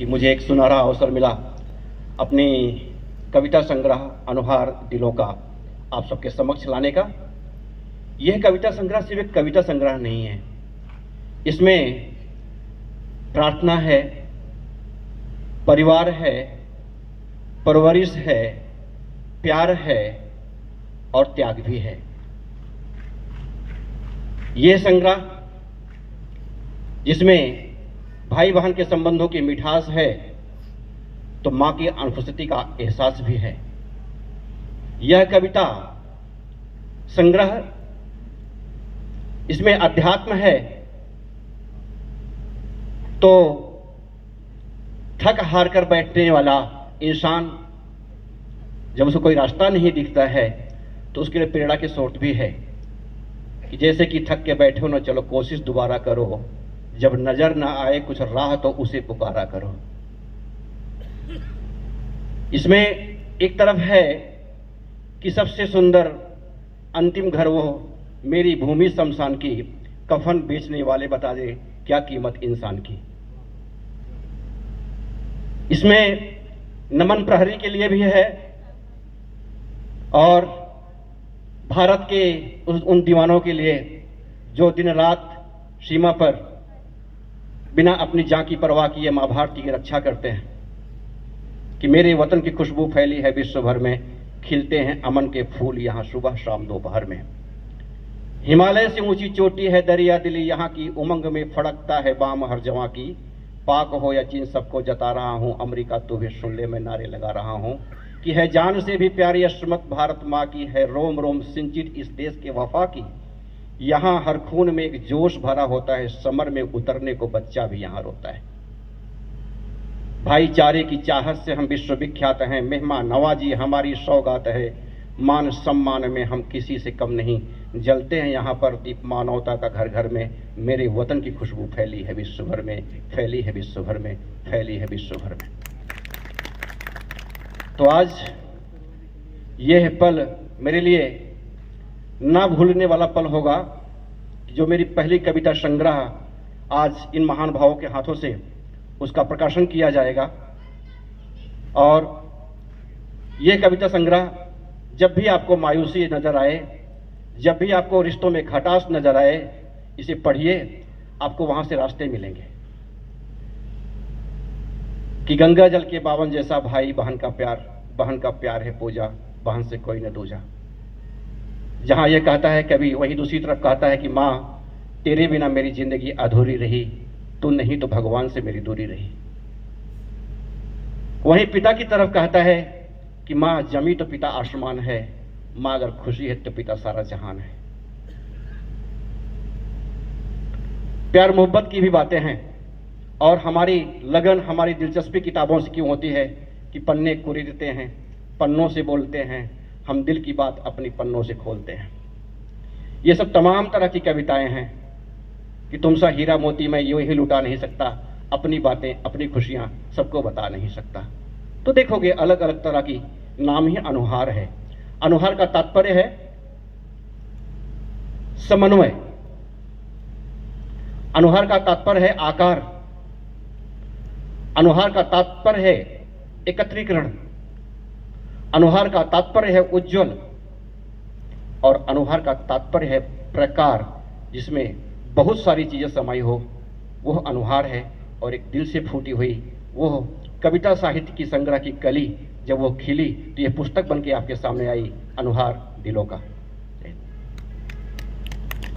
कि मुझे एक सुनहरा अवसर मिला अपनी कविता संग्रह अनुहार दिलों का आप सबके समक्ष लाने का। यह कविता संग्रह सिर्फ एक कविता संग्रह नहीं है, इसमें प्रार्थना है, परिवार है, परवरिश है, प्यार है और त्याग भी है। यह संग्रह जिसमें भाई बहन के संबंधों की मिठास है तो मां की अनुपस्थिति का एहसास भी है। यह कविता संग्रह इसमें अध्यात्म है तो थक हार कर बैठने वाला इंसान जब उसको कोई रास्ता नहीं दिखता है तो उसके लिए प्रेरणा के स्रोत भी है कि जैसे कि थक के बैठे हो ना, चलो कोशिश दोबारा करो, जब नजर ना आए कुछ राह तो उसे पुकारा करो। इसमें एक तरफ है कि सबसे सुंदर अंतिम घर वो मेरी भूमि शमशान की, कफन बेचने वाले बता दे क्या कीमत इंसान की। इसमें नमन प्रहरी के लिए भी है और भारत के उन दीवानों के लिए जो दिन रात सीमा पर बिना अपनी जान की परवाह किए मां भारती की रक्षा करते हैं कि मेरे वतन की खुशबू फैली है विश्व भर में, खिलते हैं अमन के फूल यहाँ सुबह शाम दोपहर में। हिमालय से ऊंची चोटी है दरिया दिली यहाँ की, उमंग में फड़कता है बाम हर जवां की। पाक हो या चीन सबको जता रहा हूँ, अमेरिका तू भी सुन ले मैं नारे लगा रहा हूँ कि है जान से भी प्यारी अश्रमत भारत माँ की, है रोम रोम सिंचित इस देश के वफा की। यहाँ हर खून में एक जोश भरा होता है, समर में उतरने को बच्चा भी यहाँ रोता है। भाईचारे की चाहत से हम विश्व विख्यात हैं, मेहमान नवाजी हमारी सौगात है। मान सम्मान में हम किसी से कम नहीं, जलते हैं यहाँ पर दीप मानवता का घर घर में। मेरे वतन की खुशबू फैली है विश्व भर में, फैली है विश्व भर में, फैली है विश्व भर में। तो आज यह पल मेरे लिए ना भूलने वाला पल होगा जो मेरी पहली कविता संग्रह आज इन महान भावों के हाथों से उसका प्रकाशन किया जाएगा। और यह कविता संग्रह जब भी आपको मायूसी नजर आए, जब भी आपको रिश्तों में खटास नजर आए, इसे पढ़िए, आपको वहां से रास्ते मिलेंगे कि गंगा जल के बावन जैसा भाई बहन का प्यार है पूजा, बहन से कोई न दूजा। जहां यह कहता है कभी, वही दूसरी तरफ कहता है कि मां तेरे बिना मेरी जिंदगी अधूरी रही, तू नहीं तो भगवान से मेरी दूरी रही। वहीं पिता की तरफ कहता है कि मां जमी तो पिता आसमान है, मां अगर खुशी है तो पिता सारा जहान है। प्यार मोहब्बत की भी बातें हैं और हमारी लगन, हमारी दिलचस्पी किताबों से क्यों होती है कि पन्ने कुरीदते हैं, पन्नों से बोलते हैं, हम दिल की बात अपनी पन्नों से खोलते हैं। ये सब तमाम तरह की कविताएं हैं कि तुमसा हीरा मोती मैं यूं ही लुटा नहीं सकता, अपनी बातें अपनी खुशियां सबको बता नहीं सकता। तो देखोगे अलग अलग तरह की नाम ही अनुहार है। अनुहार का तात्पर्य है समन्वय, अनुहार का तात्पर्य है आकार, अनुहार का तात्पर्य है एकत्रीकरण, अनुहार का तात्पर्य है उज्जवल और अनुहार का तात्पर्य है प्रकार, जिसमें बहुत सारी चीजें समाई हो, वह अनुहार है। और एक दिल से फूटी हुई वो कविता साहित्य की संग्रह की कली जब वो खिली तो यह पुस्तक बन के आपके सामने आई, अनुहार दिलों का।